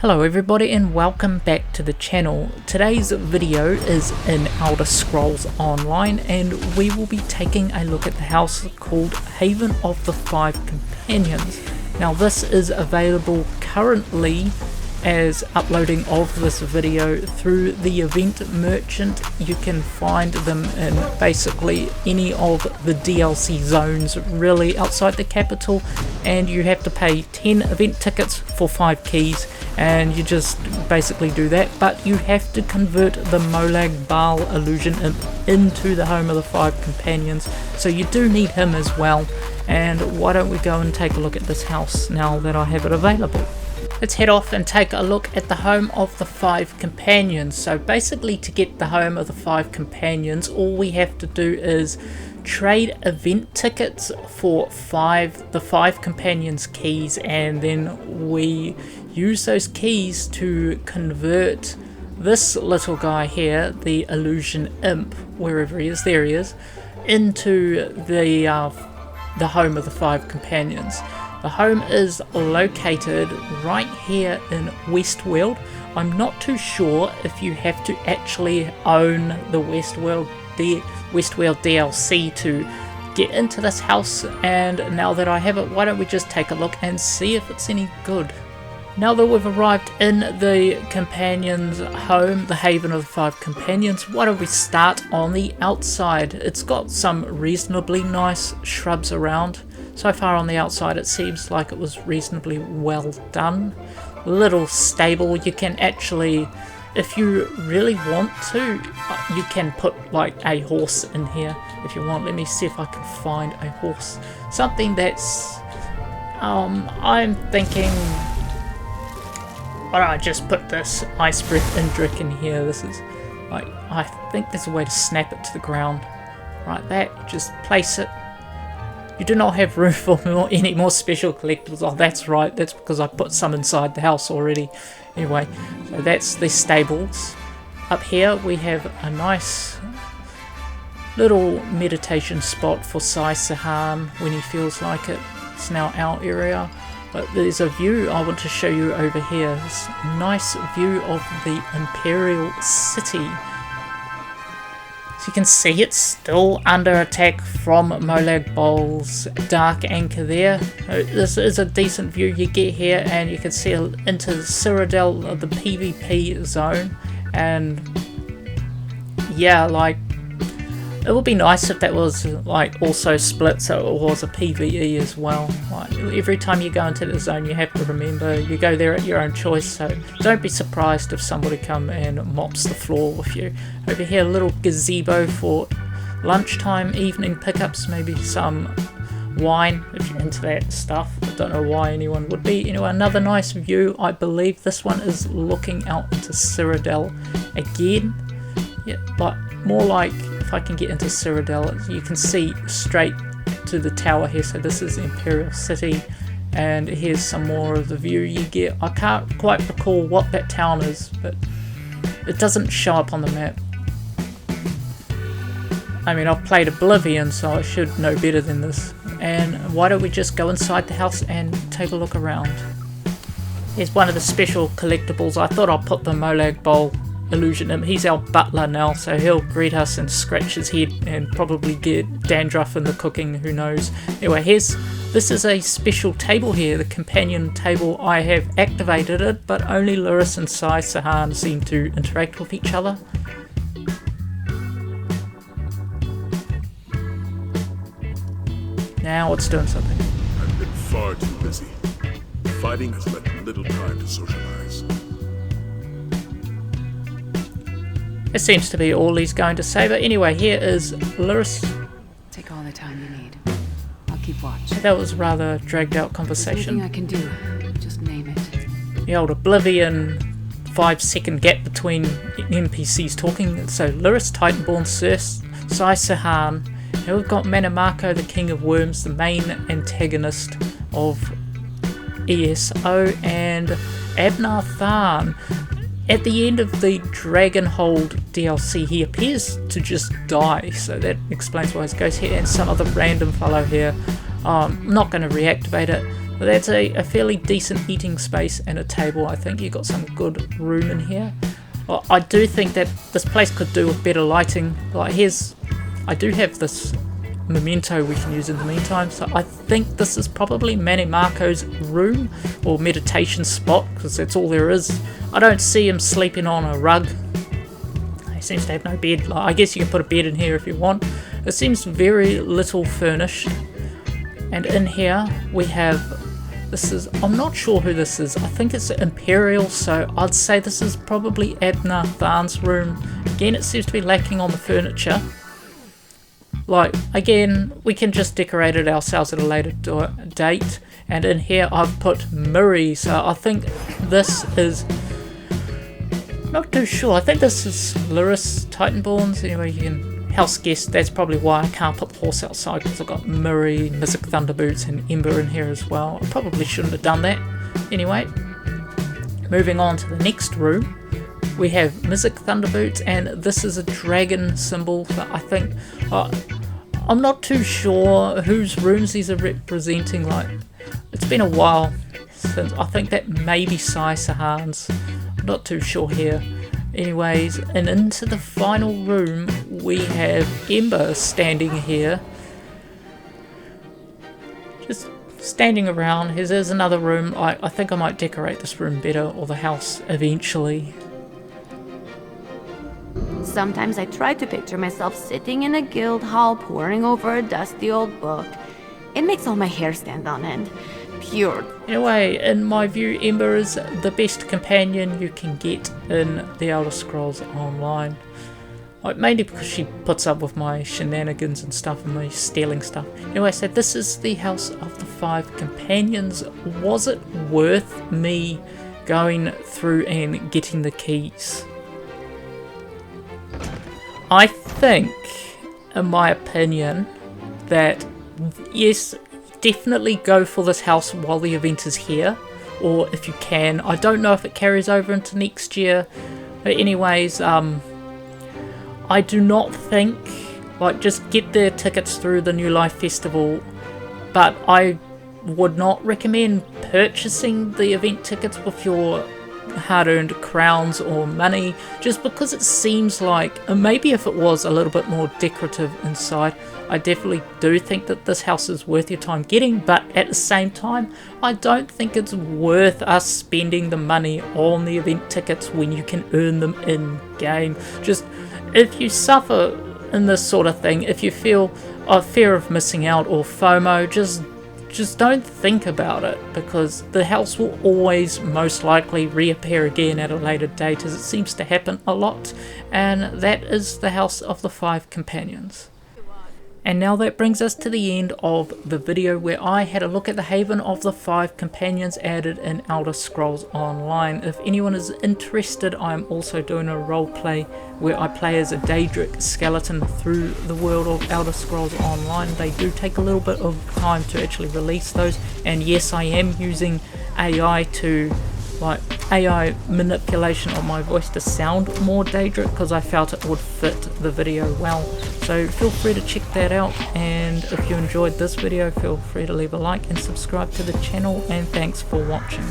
Hello everybody and welcome back to the channel. Today's video is in Elder Scrolls Online and we will be taking a look at the house called Haven of the Five Companions. Now this is available currently as uploading of this video through the event merchant. You can find them in basically any of the DLC zones really outside the capital, and you have to pay 10 event tickets for 5 keys, and you just basically do that. But you have to convert the Molag Bal illusion imp into the home of the Five Companions, so you do need him as well. And why don't we go and take a look at this house now that I have it available. Let's head off and take a look at the home of the Five Companions. So basically, to get the home of the Five Companions, all we have to do is trade event tickets for the Five Companions keys, and then we use those keys to convert this little guy here, the illusion imp, wherever he is, there he is, into the home of the Five Companions. The home is located right here in West Wield. I'm not too sure if you have to actually own the West Wield DLC to get into this house, and now that I have it, why don't we just take a look and see if it's any good. Now that we've arrived in the Companions' home, the Haven of the Five Companions, why don't we start on the outside. It's got some reasonably nice shrubs around. So far on the outside it seems like it was reasonably well done. Little stable. You can actually, if you really want to, you can put like a horse in here if you want. Let me see if I can find a horse. Something that's, I'm thinking, why don't I just put this ice breath Indric in here. This is like, I think there's a way to snap it to the ground. Right, that, just place it. You do not have room for any more special collectibles. Oh, that's right. That's because I put some inside the house already. Anyway, so that's the stables. Up here we have a nice little meditation spot for Sai Sahan when he feels like it. It's now our area. But there's a view I want to show you over here. This nice view of the Imperial City. You can see it's still under attack from Molag Bal's Dark Anchor there. This is a decent view you get here, and you can see into the Cyrodiil, the PvP zone. And yeah, like, it would be nice if that was like also split so it was a PvE as well. Like, every time you go into the zone you have to remember you go there at your own choice, so don't be surprised if somebody come and mops the floor with you. Over here, a little gazebo for lunchtime, evening pickups, maybe some wine if you're into that stuff. I don't know why anyone would be. Anyway, another nice view. I believe this one is looking out into Cyrodiil again. Yeah, but more like, if I can get into Cyrodiil, you can see straight to the tower here. So this is Imperial City, and here's some more of the view you get. I can't quite recall what that town is, but it doesn't show up on the map. I mean, I've played Oblivion, so I should know better than this. And why don't we just go inside the house and take a look around. Here's one of the special collectibles. I thought I'll put the Molag Bal illusion imp. He's our butler now, so he'll greet us and scratch his head and probably get dandruff in the cooking, who knows. Anyway, this is a special table here, the companion table. I have activated it, but only Lurrus and Sai Sahan seem to interact with each other. Now it's doing something. I've been far too busy. Fighting has left little time to socialize. It seems to be all he's going to say, but anyway, here is Lurrus. Take all the time you need. I'll keep watch. That was a rather dragged out conversation. There's nothing I can do. Just name it. The old Oblivion 5-second gap between NPCs talking. So Lurrus, Titanborn, Sai Sahan. Now we've got Manamako, the King of Worms, the main antagonist of ESO, and Abnar Tharn. At the end of the Dragonhold DLC, he appears to just die, so that explains why his ghost here, and some other random fellow here. I'm not going to reactivate it. That's a fairly decent eating space and a table. I think you got some good room in here. Well, I do think that this place could do with better lighting. Like I do have this memento we can use in the meantime, so I think this is probably Manny Marco's room or meditation spot, because that's all there is. I don't see him sleeping on a rug. He seems to have no bed. Like, I guess you can put a bed in here if you want. It seems very little furnished. And in here we have, I'm not sure who this is. I think it's Imperial, so I'd say this is probably Adna Tharn's room. Again, it seems to be lacking on the furniture. Like, again, we can just decorate it ourselves at a later date. And in here I've put Murray, so I think this is, not too sure, I think this is Lyris Titanborns. Anyway, you can house guest, that's probably why I can't put the horse outside, because I've got Murray, Mizik Thunderboots and Ember in here as well. I probably shouldn't have done that. Anyway, moving on to the next room, we have Mizik Thunderboots, and this is a dragon symbol that I think, I'm not too sure whose rooms these are representing. Like, it's been a while since, I think that may be Sai Sahan's, I'm not too sure here. Anyways, and into the final room we have Ember standing here, just standing around. Here's another room. I think I might decorate this room better, or the house eventually. Sometimes I try to picture myself sitting in a guild hall poring over a dusty old book. It makes all my hair stand on end. Pure. Anyway, in my view, Ember is the best companion you can get in the Elder Scrolls Online. Like, mainly because she puts up with my shenanigans and stuff and my stealing stuff. Anyway, so this is the House of the Five Companions. Was it worth me going through and getting the keys? I think, in my opinion, that yes, definitely go for this house while the event is here, or if you can. I don't know if it carries over into next year, but anyways, I do not think, like, just get the tickets through the New Life Festival, but I would not recommend purchasing the event tickets with your hard-earned crowns or money, just because it seems like, maybe if it was a little bit more decorative inside, I definitely do think that this house is worth your time getting, but at the same time, I don't think it's worth us spending the money on the event tickets when you can earn them in-game. Just, if you suffer in this sort of thing, if you feel a fear of missing out or FOMO, just don't think about it, because the house will always most likely reappear again at a later date, as it seems to happen a lot, and that is the House of the Five Companions. And now that brings us to the end of the video, where I had a look at the Haven of the Five Companions added in Elder Scrolls Online. If anyone is interested, I'm also doing a roleplay where I play as a Daedric skeleton through the world of Elder Scrolls Online. They do take a little bit of time to actually release those, and yes, I am using AI to, like, AI manipulation of my voice to sound more Daedric, because I felt it would fit the video well. So feel free to check that out, and if you enjoyed this video, feel free to leave a like and subscribe to the channel, and thanks for watching.